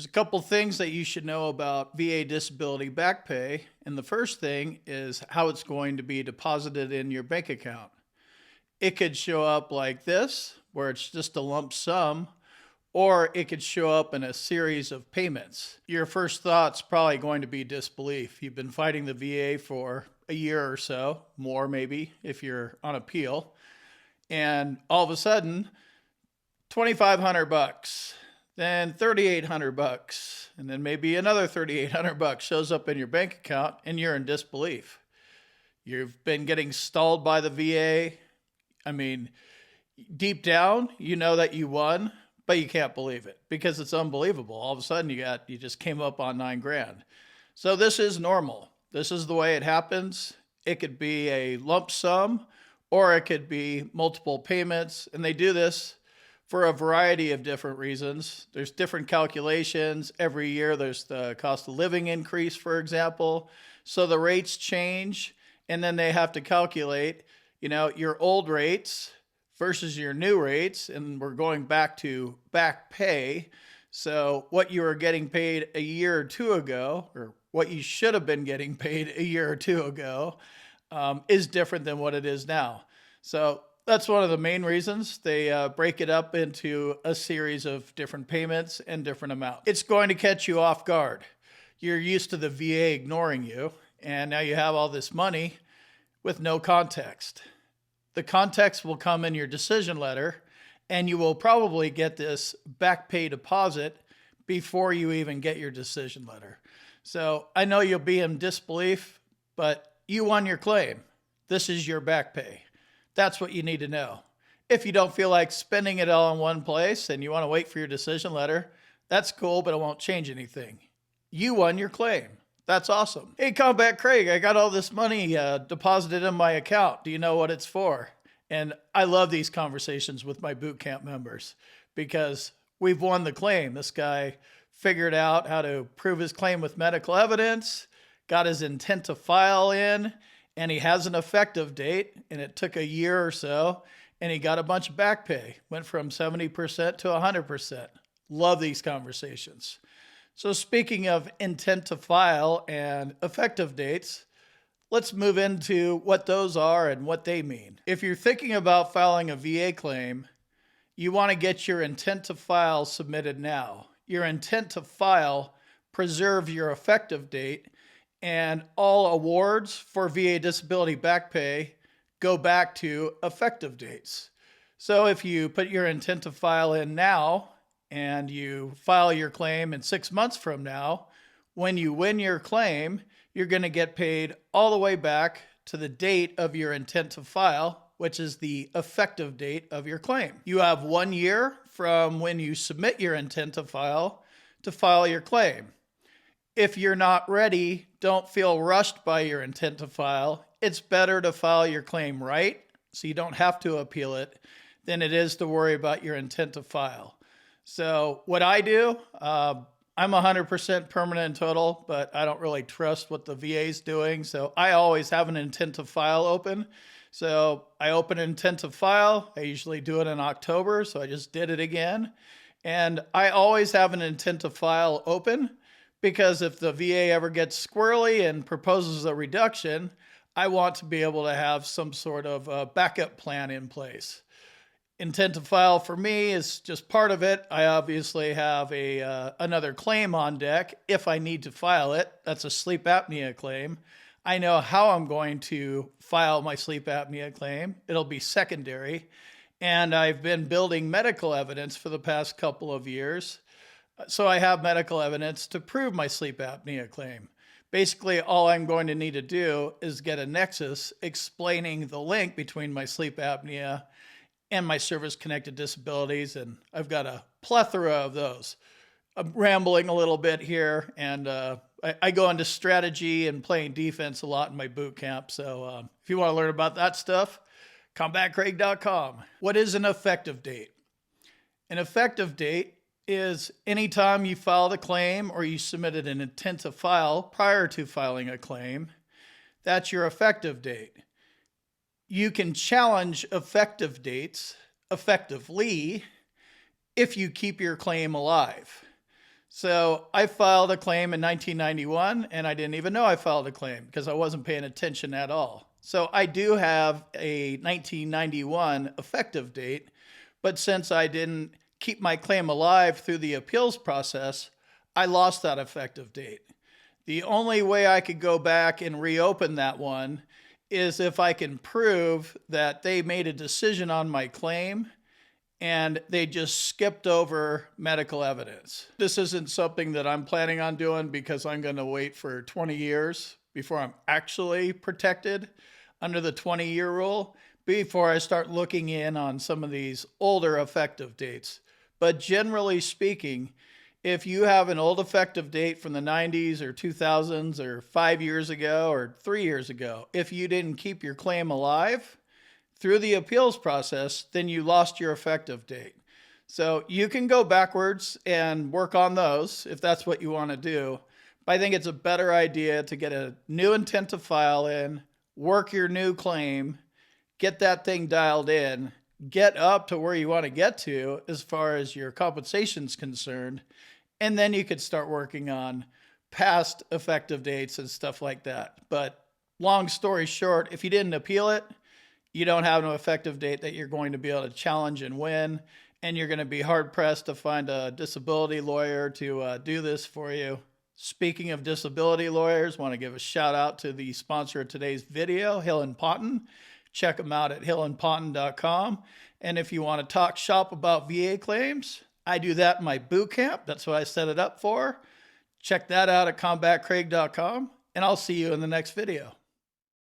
There's a couple things that you should know about VA disability back pay. And the first thing is how it's going to be deposited in your bank account. It could show up like this, where it's just a lump sum, or it could show up in a series of payments. Your first thought's probably going to be disbelief. You've been fighting the VA for a year or so, more maybe if you're on appeal, and all of a sudden, 2,500 bucks, then 3,800 bucks, and then maybe another 3,800 bucks shows up in your bank account and you're in disbelief. You've been getting stalled by the VA. I mean, deep down, you know that you won, but you can't believe it because it's unbelievable. All of a sudden you just came up on 9 grand. So this is normal. This is the way it happens. It could be a lump sum or it could be multiple payments, and they do this for a variety of different reasons. There's different calculations. Every year there's the cost of living increase, for example. So the rates change, and then they have to calculate, your old rates versus your new rates, and we're going back to back pay. So what you were getting paid a year or two ago, or what you should have been getting paid a year or two ago, is different than what it is now. So that's one of the main reasons they break it up into a series of different payments and different amounts. It's going to catch you off guard. You're used to the VA ignoring you, and now you have all this money with no context. The context will come in your decision letter, and you will probably get this back pay deposit before you even get your decision letter. So I know you'll be in disbelief, but you won your claim. This is your back pay. That's what you need to know. If you don't feel like spending it all in one place and you want to wait for your decision letter, that's cool, but it won't change anything. You won your claim. That's awesome. Hey, Combat Craig, I got all this money deposited in my account. Do you know what it's for? And I love these conversations with my boot camp members because we've won the claim. This guy figured out how to prove his claim with medical evidence, got his intent to file in, and he has an effective date, and it took a year or so, and he got a bunch of back pay. Went from 70% to 100%. Love these conversations. So speaking of intent to file and effective dates, let's move into what those are and what they mean. If you're thinking about filing a VA claim, you want to get your intent to file submitted now. Your intent to file preserves your effective date, and all awards for VA disability back pay go back to effective dates. So if you put your intent to file in now and you file your claim in 6 months from now, when you win your claim, you're going to get paid all the way back to the date of your intent to file, which is the effective date of your claim. You have 1 year from when you submit your intent to file your claim. If you're not ready, don't feel rushed by your intent to file. It's better to file your claim right, so you don't have to appeal it, than it is to worry about your intent to file. So what I do, I'm 100% permanent and total, but I don't really trust what the VA is doing. So I always have an intent to file open. So I open an intent to file. I usually do it in October, so I just did it again. And I always have an intent to file open because if the VA ever gets squirrely and proposes a reduction, I want to be able to have some sort of backup plan in place. Intent to file for me is just part of it. I obviously have another claim on deck if I need to file it. That's a sleep apnea claim. I know how I'm going to file my sleep apnea claim. It'll be secondary. And I've been building medical evidence for the past couple of years. So I have medical evidence to prove my sleep apnea claim. Basically, all I'm going to need to do is get a nexus explaining the link between my sleep apnea and my service-connected disabilities, and I've got a plethora of those. I'm rambling a little bit here, and I go into strategy and playing defense a lot in my boot camp, so if you want to learn about that stuff, combatcraig.com. What is an effective date? An effective date is anytime you filed a claim or you submitted an intent to file prior to filing a claim, that's your effective date. You can challenge effective dates effectively if you keep your claim alive. So I filed a claim in 1991, and I didn't even know I filed a claim because I wasn't paying attention at all. So I do have a 1991 effective date, but since I didn't keep my claim alive through the appeals process, I lost that effective date. The only way I could go back and reopen that one is if I can prove that they made a decision on my claim and they just skipped over medical evidence. This isn't something that I'm planning on doing because I'm going to wait for 20 years before I'm actually protected under the 20-year rule, before I start looking in on some of these older effective dates. But generally speaking, if you have an old effective date from the 90s or 2000s or 5 years ago or 3 years ago, if you didn't keep your claim alive through the appeals process, then you lost your effective date. So you can go backwards and work on those if that's what you want to do. But I think it's a better idea to get a new intent to file in, work your new claim, get that thing dialed in, get up to where you want to get to as far as your compensation's concerned, and then you could start working on past effective dates and stuff like that. But long story short, if you didn't appeal it, you don't have an effective date that you're going to be able to challenge and win, and you're going to be hard-pressed to find a disability lawyer to do this for you. Speaking of disability lawyers, I want to give a shout out to the sponsor of today's video, Hill & Ponton. Check them out at hillandponton.com. And if you want to talk shop about VA claims, I do that in my boot camp. That's what I set it up for. Check that out at combatcraig.com, and I'll see you in the next video.